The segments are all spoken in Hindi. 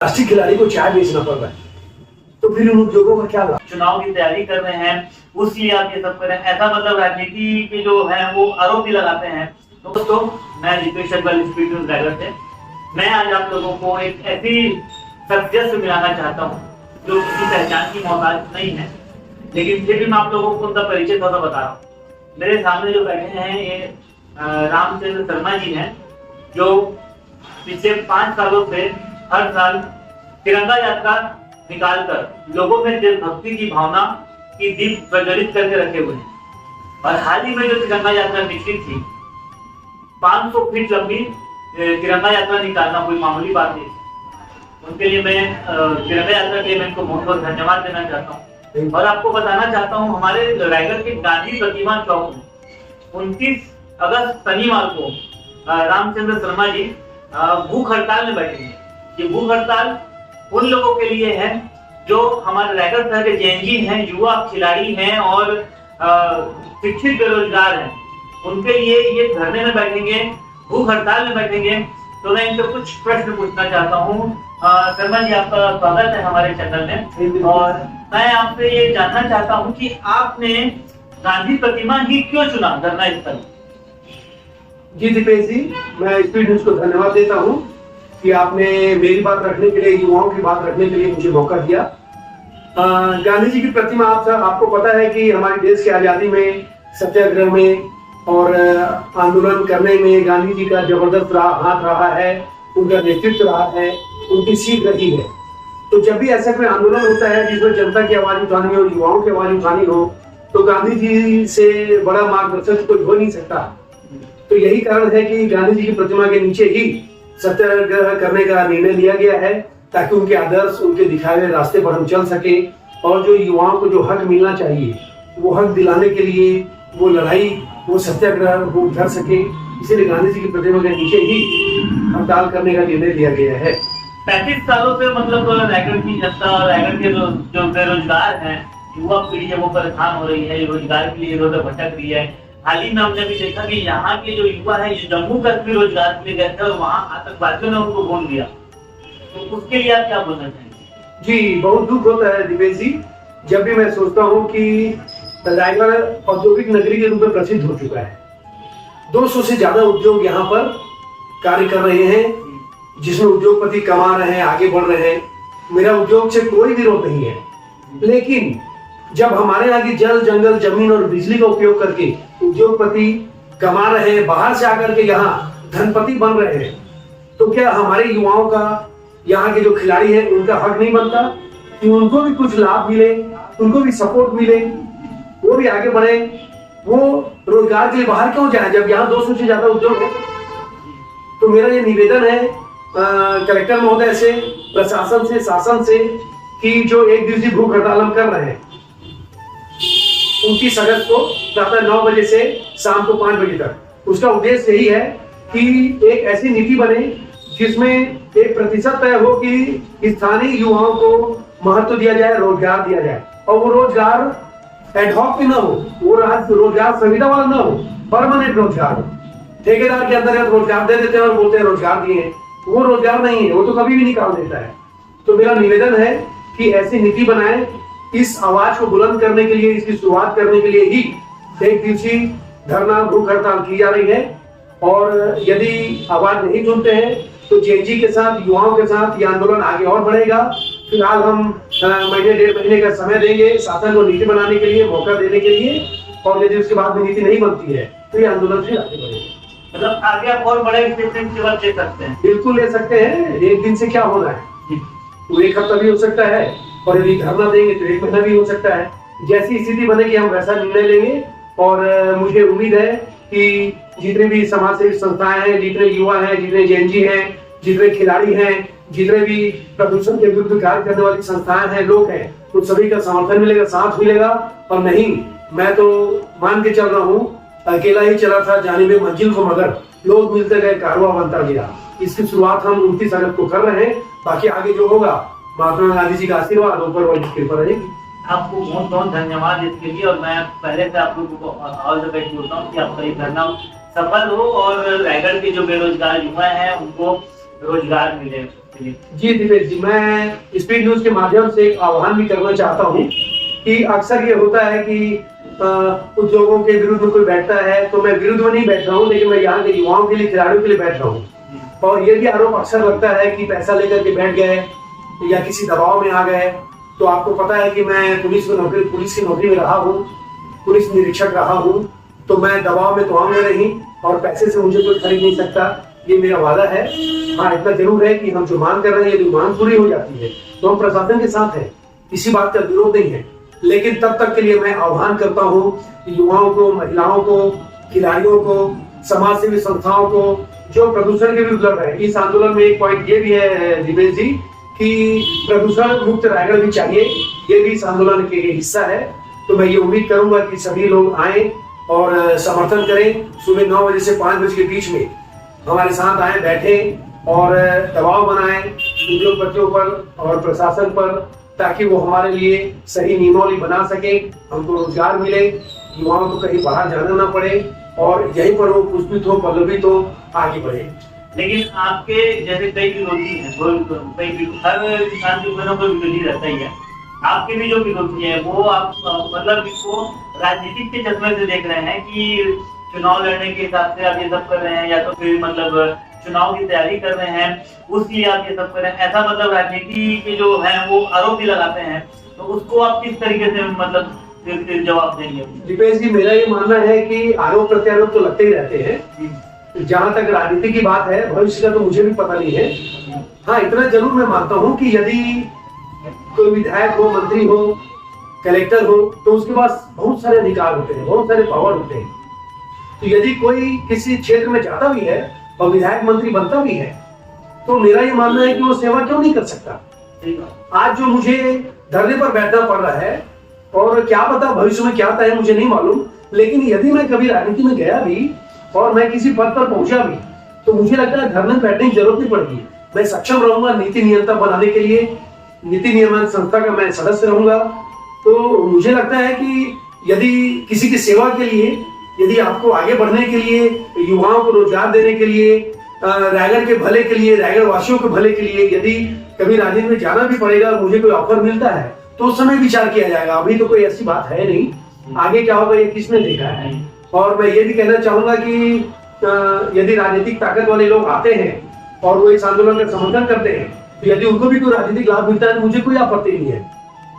राष्ट्रीय खिलाड़ी को चाय बेचना पड़ रहा है, तो फिर उन उद्योगों का क्या लाभ? चुनाव की तैयारी कर रहे हैं, उसलिए आप ये सब कर रहे हैं, ऐसा मतलब राजनीति के जो है वो आरोप भी लगाते हैं। तो दोस्तों, मैं दीपेश अग्रवाल स्पीड न्यूज़ रायगढ़ से मैं आज आप लोगों को एक ऐसी शख्सियत से मिलाना चाहता हूँ जो किसी पहचान की मोहताज नहीं है, लेकिन फिर भी मैं आप लोगों को उनका परिचय थोड़ा बता रहा हूँ। मेरे सामने जो बैठे हैं ये रामचंद्र शर्मा जी हैं, जो पिछले 5 सालों से हर साल तिरंगा यात्रा निकालकर लोगों में देशभक्ति की भावना की दीप प्रज्वलित करके रखे हुए हैं। और हाल ही में जो तिरंगा यात्रा निकली थी, 500 फीट लंबी तिरंगा यात्रा निकालना कोई मामूली बात नहीं। उनके लिए मैं तिरंगा यात्रा के लिए मैं इनको बहुत बहुत धन्यवाद देना चाहता हूँ। और आपको बताना चाहता हूँ, हमारे रायगढ़ के गांधी प्रतिमा चौक में 29 अगस्त शनिवार को रामचंद्र शर्मा जी भूख हड़ताल में बैठेंगे। ये भूख हड़ताल उन लोगों के लिए है जो हमारे रायगढ़ शहर के जेएनजी हैं, युवा खिलाड़ी हैं और शिक्षित बेरोजगार हैं। उनके लिए ये धरने में बैठेंगे, भूख हड़ताल में बैठेंगे। तो मैं इनसे कुछ प्रश्न पूछना चाहता हूँ। शर्मा जी, आपका स्वागत है हमारे चैनल में। और मैं आपसे ये जानना चाहता हूँ कि आपने गांधी प्रतिमा ही क्यों चुना धरना स्थल? जी दीपेश जी, मैं स्पीड न्यूज को धन्यवाद देता हूँ कि आपने मेरी बात रखने के लिए, युवाओं की बात रखने के लिए मुझे मौका दिया। गांधी जी की प्रतिमा आपको पता है कि हमारे देश की आजादी में, सत्याग्रह में और आंदोलन करने में गांधी जी का जबरदस्त हाथ रहा है, उनका नेतृत्व रहा है, उनकी सीख रही है। तो जब भी ऐसा कोई आंदोलन होता है जिसमें जनता की आवाज उठानी हो, युवाओं की आवाज उठानी हो, तो गांधी जी से बड़ा मार्गदर्शक कोई हो नहीं सकता। तो यही कारण है कि गांधी जी की प्रतिमा के नीचे ही सत्याग्रह करने का निर्णय लिया गया है, ताकि उनके आदर्श, उनके दिखाए हुए रास्ते पर हम चल सके और जो युवाओं को जो हक मिलना चाहिए वो हक दिलाने के लिए वो लड़ाई, वो सत्याग्रह वो कर सके। इसीलिए गांधी जी की प्रतिमा के नीचे ही हड़ताल करने का निर्णय लिया गया है। 35 सालों से मतलब रायगढ़ की जनता और रायगढ़ के जो बेरोजगार हैं, युवा पीढ़ी है, वो परेशान हो रही है, रोजगार के लिए इधर उधर भटक रही है। हाल ही में हमने भी देखा कि यहाँ के जो युवा है जम्मू कश्मीर रोजगार के लिए गए थे और वहाँ आतंकवादियों ने उनको भून दिया। तो उसके लिए आप क्या बोलना चाहेंगे? जी, बहुत दुख होता है दीपेश जी, जब भी मैं सोचता हूँ कि रायगढ़ औद्योगिक नगरी के रूप में प्रसिद्ध हो चुका है। 200 से ज्यादा उद्योग यहाँ पर कार्य कर रहे हैं, जिसमें उद्योगपति कमा रहे हैं, आगे बढ़ रहे हैं। मेरा उद्योग से कोई विरोध नहीं है, लेकिन जब हमारे यहाँ की जल, जंगल, जमीन और बिजली का उपयोग करके उद्योगपति कमा रहे हैं, बाहर से आकर के यहाँ धनपति बन रहे हैं, तो क्या हमारे युवाओं का, यहाँ के जो खिलाड़ी हैं, उनका हक नहीं बनता कि उनको भी कुछ लाभ मिले, उनको भी सपोर्ट मिले, वो भी आगे बढ़े? वो रोजगार के लिए बाहर क्यों जाए जब यहाँ 200 से ज्यादा उद्योग है? तो मेरा ये निवेदन है कलेक्टर महोदय से, प्रशासन से, शासन से, कि जो 1 दिवसीय भूख हड़ताल हम कर रहे हैं 29 अगस्त को प्रातः 9 बजे से शाम को 5 बजे तक, उसका उद्देश्य यही है कि एक ऐसी नीति बने जिसमें एक प्रतिशत तय हो कि स्थानीय युवाओं को महत्व दिया जाए, रोजगार दिया जाए। और वो रोजगार एडहॉक भी ना हो, वो रोजगार सुविधा वाला ना हो, परमानेंट रोजगार हो। ठेकेदार के अंतर्गत रोजगार दे देते हैं और बोलते हैं रोजगार दिए हैं, वो रोजगार नहीं है, वो तो कभी भी निकाल देता है। तो मेरा निवेदन है कि ऐसी नीति बनाए। इस आवाज को बुलंद करने के लिए, इसकी शुरुआत करने के लिए ही 1 दिवसीय धरना भूख हड़ताल की जा रही है। और यदि आवाज नहीं सुनते हैं तो जेएनजी के साथ, युवाओं के साथ ये आंदोलन आगे और बढ़ेगा। फिलहाल हम महीने, 1.5 महीने का समय देंगे शासन को नीति बनाने के लिए, मौका देने के लिए। और यदि उसके बाद में नीति नहीं बनती है तो ये आंदोलन फिर आगे बढ़ेगा। मतलब आगे आप और बड़े स्टेप ले सकते हैं? बिल्कुल ले सकते हैं। 1 दिन से क्या होना है, वो 1 हफ्ता भी हो सकता है, और यदि धरना देंगे तो 1 महीना भी हो सकता है। जैसी स्थिति बनेगी हम वैसा निर्णय लेंगे। और मुझे उम्मीद है कि जितने भी समाज सेवी संस्थाएं हैं, जितने युवा हैं, जितने जेएनजी हैं, जितने खिलाड़ी हैं, जितने भी प्रदूषण के विरुद्ध कार्य करने वाली संस्थाएं हैं, लोग हैं, तो सभी का समर्थन मिलेगा, साथ मिलेगा। और नहीं, मैं तो मान के चल रहा हूँ, अकेला ही चला था जानिबे मंजिल को, मगर लोग मिलते गए, कारवां बनता गया। इसकी शुरुआत हम 29 अगस्त को कर रहे हैं। बाकी आगे जो होगा, महात्मा गांधी जी का आशीर्वाद, ऊपर वाली कृपा रहेगी। आपको बहुत बहुत धन्यवाद इसके लिए। और मैं पहले से आप लोगों को ऑल द बेस्ट बोलता हूँ कि आपका ये धरना सफल हो और रायगढ़ के जो बेरोजगार युवा हैं उनको रोजगार मिले। उसके लिए। जी दिपेश जी, मैं स्पीड न्यूज के माध्यम से एक आह्वान भी करना चाहता हूँ कि अक्सर ये होता है कि उद्योगों के विरुद्ध में कोई बैठता है, तो मैं विरुद्ध में नहीं बैठ रहा हूँ, लेकिन मैं यहाँ के युवाओं के लिए, खिलाड़ियों के लिए बैठ रहा हूँ। और ये भी आरोप अक्सर लगता है कि पैसा लेकर के बैठ गए या किसी दबाव में आ गए। तो आपको पता है कि मैं पुलिस की नौकरी में रहा हूँ, पुलिस निरीक्षक रहा हूँ, तो मैं दबाव में तो आऊंगा नहीं और पैसे से मुझे कोई खरीद नहीं सकता, ये मेरा वादा है। हाँ, इतना जरूर है कि हम जो मांग कर रहे हैं, यदि मांग पूरी हो जाती है तो हम प्रशासन के साथ हैं, इसी बात का विरोध नहीं है। लेकिन तब तक के लिए मैं आह्वान करता हूँ कि युवाओं को, महिलाओं को, खिलाड़ियों को, समाज सेवी संस्थाओं को जो प्रदूषण के विरुद्ध लड़ रहे हैं, इस आंदोलन में एक पॉइंट ये भी है दिपेश जी कि प्रदूषण मुक्त रायगढ़ भी चाहिए, ये भी इस आंदोलन के हिस्सा है। तो मैं ये उम्मीद करूंगा कि सभी लोग आए और समर्थन करें। सुबह 9 बजे से 5 बजे के बीच में हमारे साथ आए, बैठे और दबाव बनाएं उद्योगपतियों पर और प्रशासन पर, ताकि वो हमारे लिए सही नियमावली बना सके, हमको रोजगार मिले, युवाओं को कहीं बाहर जाना ना पड़े और यहीं पर वो पुष्पित हो, पल्लवित हो, आगे बढ़े। लेकिन आपके जैसे कई विरोधी हैं, हर किसान के बहनों को विरोधी रहता ही है, आपके भी जो विरोधी है वो आप मतलब इसको राजनीतिक के चश्मे से देख रहे हैं कि चुनाव लड़ने के हिसाब से आप ये सब कर रहे हैं, या तो फिर मतलब चुनाव की तैयारी कर रहे हैं उसलिए आप ये सब कर रहे हैं, ऐसा मतलब राजनीति के जो है वो आरोप भी लगाते हैं। तो उसको आप किस तरीके से मतलब फिर जवाब देंगे? दीपेश जी, मेरा ये मानना है कि आरोप प्रत्यारोप तो लगते ही रहते हैं। जहां तक राजनीति की बात है, भविष्य का तो मुझे भी पता नहीं है। हाँ, इतना जरूर मैं मानता हूँ कि यदि कोई विधायक हो, मंत्री हो, कलेक्टर हो, तो उसके पास बहुत सारे अधिकार होते हैं, बहुत सारे पावर होते हैं। तो यदि कोई किसी क्षेत्र में जाता भी है और विधायक मंत्री बनता भी है, तो मेरा ये मानना है कि वो सेवा क्यों नहीं कर सकता। आज जो मुझे धरने पर बैठना पड़ रहा है और क्या पता भविष्य में क्या होता है, मुझे नहीं मालूम, लेकिन यदि मैं कभी राजनीति में गया भी और मैं किसी पद पर पहुंचा भी, तो मुझे लगता है धरने बैठने की जरूरत नहीं पड़ेगी। मैं सक्षम रहूंगा नीति नियंत्रण बनाने के लिए, नीति नियमन संस्था का मैं सदस्य रहूंगा। तो मुझे लगता है कि यदि किसी की सेवा के लिए, यदि आपको आगे बढ़ने के लिए, युवाओं को रोजगार देने के लिए, रायगढ़ के भले के लिए, रायगढ़ वासियों के भले के लिए यदि कभी राजनीति में जाना भी पड़ेगा, मुझे कोई ऑफर मिलता है, तो उस समय विचार किया जाएगा। अभी तो कोई ऐसी बात है नहीं, आगे क्या होगा ये किसने देखा है। और मैं ये भी कहना चाहूंगा कि यदि राजनीतिक ताकत वाले लोग आते हैं और वो इस आंदोलन का समर्थन करते हैं, तो यदि उनको भी कोई राजनीतिक लाभ मिलता है तो मुझे कोई आपत्ति नहीं है।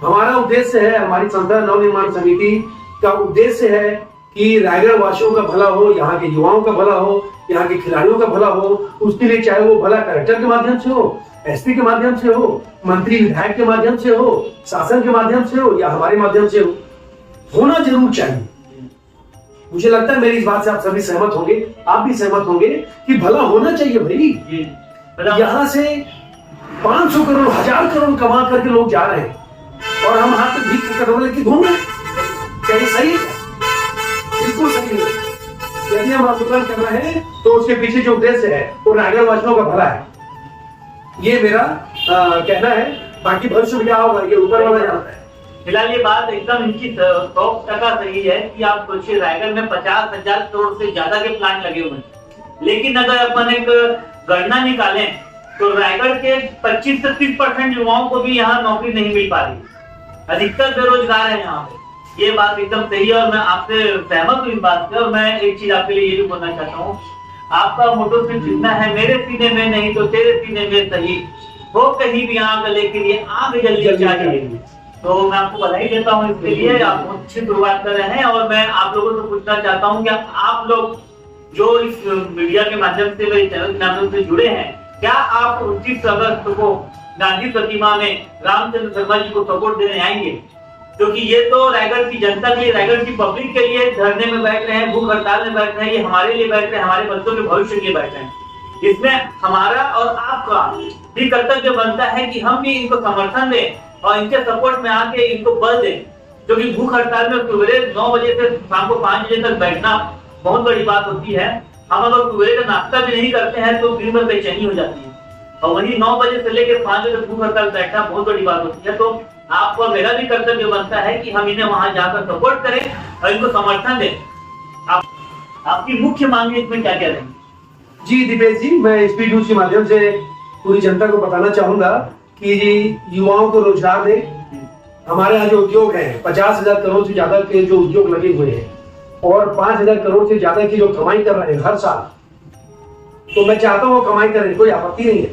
हमारा उद्देश्य है, हमारी संस्था नवनिर्माण समिति का उद्देश्य है कि रायगढ़ वासियों का भला हो, यहाँ के युवाओं का भला हो, यहाँ के खिलाड़ियों का भला हो। उसके लिए चाहे वो भला कलेक्टर के माध्यम से हो, एसपी के माध्यम से हो, मंत्री विधायक के माध्यम से हो, शासन के माध्यम से हो या हमारे माध्यम से हो, होना जरूर चाहिए। मुझे लगता है मेरी इस बात से आप सभी सहमत होंगे, आप भी सहमत होंगे कि भला होना चाहिए भाई। यहाँ से 500 करोड़ 1000 करोड़ कमा करके लोग जा रहे हैं और हम हाथ में भीख कटोरा लेके घूम रहे हैं। क्या ये सही है? बिल्कुल सही है। यदि हम आंदोलन कर रहे हैं तो उसके पीछे जो उद्देश्य है वो रायगढ़ वासियों का भला है, ये मेरा कहना है। बाकी भविष्य में क्या होगा ये ऊपर वाला जानता है। फिलहाल ये बात एकदम इनकी 100% सही है कि आप सोचिए रायगढ़ में 50,000 करोड़ से ज्यादा के प्लान लगे हुए हैं, लेकिन अगर अपन एक गणना निकालें तो रायगढ़ के 25 से 30% युवाओं को भी यहाँ नौकरी नहीं मिल पा रही, अधिकतर बेरोजगार है यहाँ पे। ये बात एकदम सही है और मैं आपसे सहमत हूँ इस बात से। और मैं एक चीज आपके लिए ये भी बोलना चाहता हूँ, आपका मोटो सिर्फ इतना है, मेरे सीने में नहीं तो तेरे सीने में सही हो, कहीं भी आग गले के लिए आग जल्दी चाहिए। तो मैं आपको बधाई देता हूँ इसके लिए, आप अच्छी शुरुआत कर रहे हैं। और मैं आप लोगों से पूछना चाहता हूँ कि आप लोग जो इस मीडिया के माध्यम से, मेरे चैनल के माध्यम से जुड़े हैं, क्या आप 29 अगस्त को गांधी प्रतिमा में रामचंद्र शर्मा जी को सपोर्ट देने आएंगे? क्योंकि ये तो रायगढ़ की जनता के लिए, रायगढ़ की पब्लिक के लिए धरने में बैठ रहे हैं, भूख हड़ताल में बैठ रहे हैं, ये हमारे लिए बैठ रहे हैं, हमारे बच्चों के भविष्य के लिए बैठ रहे हैं। इसमें हमारा और आपका भी कर्तव्य बनता है कि हम भी इनको समर्थन दें और इनके सपोर्ट में आके इनको बल दें। क्योंकि भूख हड़ताल में सुबह 9 बजे से शाम को 5 बजे तक बैठना बहुत बड़ी बात होती है। हम अगर सुबह का नाश्ता भी नहीं करते हैं तो दिन भर बेचैनी हो जाती है, और वही 9 बजे से लेकर 5 बजे तक भूख हड़ताल बैठना बहुत बड़ी बात होती है। तो आपको और मेरा भी कर्तव्य बनता है कि हम इन्हें वहां जाकर सपोर्ट करें और इनको समर्थन दें। आपकी मुख्य मांग इसमें क्या क्या रहेंगी? जी दीपेश जी, मैं स्पीड न्यूज के माध्यम से पूरी जनता को बताना चाहूंगा कि युवाओं को रोजगार दे। हमारे यहाँ जो उद्योग हैं 50,000 करोड़ से ज्यादा के जो उद्योग लगे हुए हैं और 5,000 करोड़ से ज्यादा की जो कमाई कर रहे हैं हर साल, तो मैं चाहता हूँ कमाई करें, कोई आपत्ति नहीं है,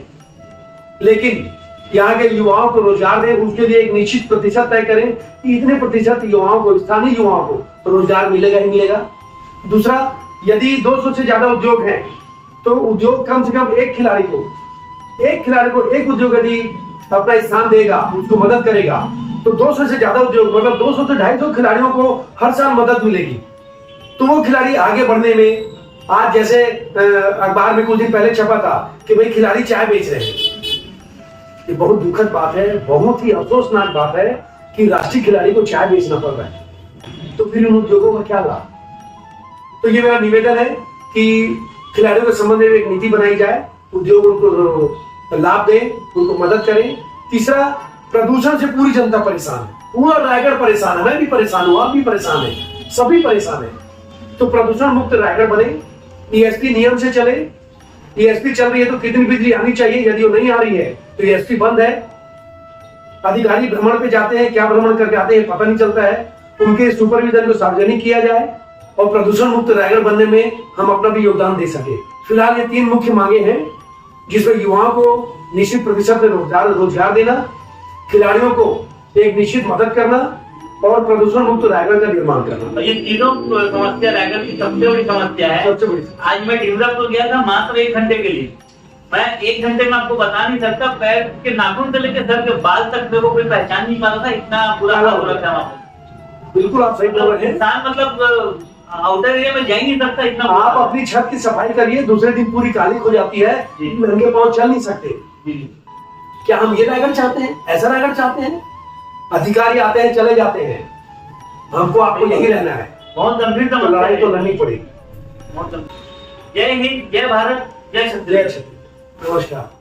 लेकिन यहाँ के युवाओं को रोजगार दें। उसके लिए एक निश्चित प्रतिशत तय करें कि इतने प्रतिशत युवाओं को, स्थानीय युवाओं को रोजगार मिलेगा ही मिलेगा। दूसरा, यदि 200 से ज्यादा उद्योग हैं तो उद्योग कम से कम एक खिलाड़ी को एक उद्योग यदि अपना स्थान देगा, उसको मदद करेगा, तो 200 से ज्यादा उद्योग मतलब 200 से 250 खिलाड़ियों को हर साल मदद मिलेगी। तो वो खिलाड़ी आगे बढ़ने में, आज जैसे अखबार में कुछ दिन पहले छपा था कि भाई खिलाड़ी चाय बेच रहे हैं, ये बहुत दुखद बात है, बहुत ही अफसोसनाक बात है कि राष्ट्रीय खिलाड़ी को चाय बेचना पड़ रहा है। तो फिर उन उद्योगों का क्या लाभ? तो ये मेरा निवेदन है कि खिलाड़ियों के संबंध में एक नीति बनाई जाए, उद्योग उनको लाभ दें, उनको मदद करें। तीसरा, प्रदूषण से पूरी जनता परेशान है, पूरा रायगढ़ परेशान है, मैं भी परेशान हूँ, आप भी परेशान है, सभी परेशान है। तो प्रदूषण मुक्त रायगढ़ बने, ईएसपी नियम से चले। ईएसपी चल रही है तो कितनी बिजली आनी चाहिए, यदि वो नहीं आ रही है तो ईएसपी बंद है। अधिकारी भ्रमण पे जाते हैं, क्या भ्रमण करके आते हैं पता नहीं चलता है, उनके सुपरविजन को सार्वजनिक किया जाए और प्रदूषण मुक्त रायगढ़ बनने में हम अपना भी योगदान दे सके। फिलहाल ये 3 मुख्य मांगे हैं, जिसमें युवाओं को निश्चित प्रतिशत में रोजगार देना, खिलाड़ियों को एक निश्चित मदद करना और प्रदूषण मुक्त रायगढ़ का निर्माण करना। ये तीनों समस्या रायगढ़ की सबसे बड़ी समस्या है। सबसे बड़ी। आज मैं ढिमरापुर गया था मात्र 1 घंटे के लिए। मैं 1 घंटे में आपको बता नहीं सकता, पैर के नाखून से लेकर सर के बाल तक मेरे को कोई पहचान नहीं पा रहा था, इतना बुरा हाल हो रहा था वहाँ पे। बिल्कुल आप सही बोल रहे हैं। इंसान मतलब आउटर एरिया में जा ही नहीं सकता, इतना। आप अपनी छत की सफाई करिए, दूसरे दिन पूरी काली हो जाती है, नंगे पांव चल नहीं सकते। क्या हम ये रायगढ़ चाहते हैं? ऐसा रायगढ़ चाहते हैं? अधिकारी आते हैं, चले जाते हैं, हमको आपको यही रहना है। बहुत गंभीर तो लड़ाई तो लड़नी पड़ेगी। जय हिंद, जय भारत, जय छत्तीसगढ़। नमस्कार।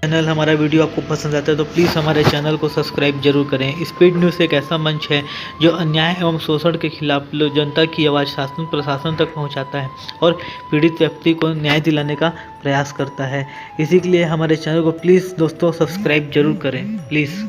चैनल हमारा वीडियो आपको पसंद आता है तो प्लीज़ हमारे चैनल को सब्सक्राइब जरूर करें। स्पीड न्यूज़ एक ऐसा मंच है जो अन्याय एवं शोषण के खिलाफ जनता की आवाज़ शासन प्रशासन तक पहुंचाता है और पीड़ित व्यक्ति को न्याय दिलाने का प्रयास करता है। इसी के लिए हमारे चैनल को प्लीज़ दोस्तों सब्सक्राइब जरूर करें, प्लीज़।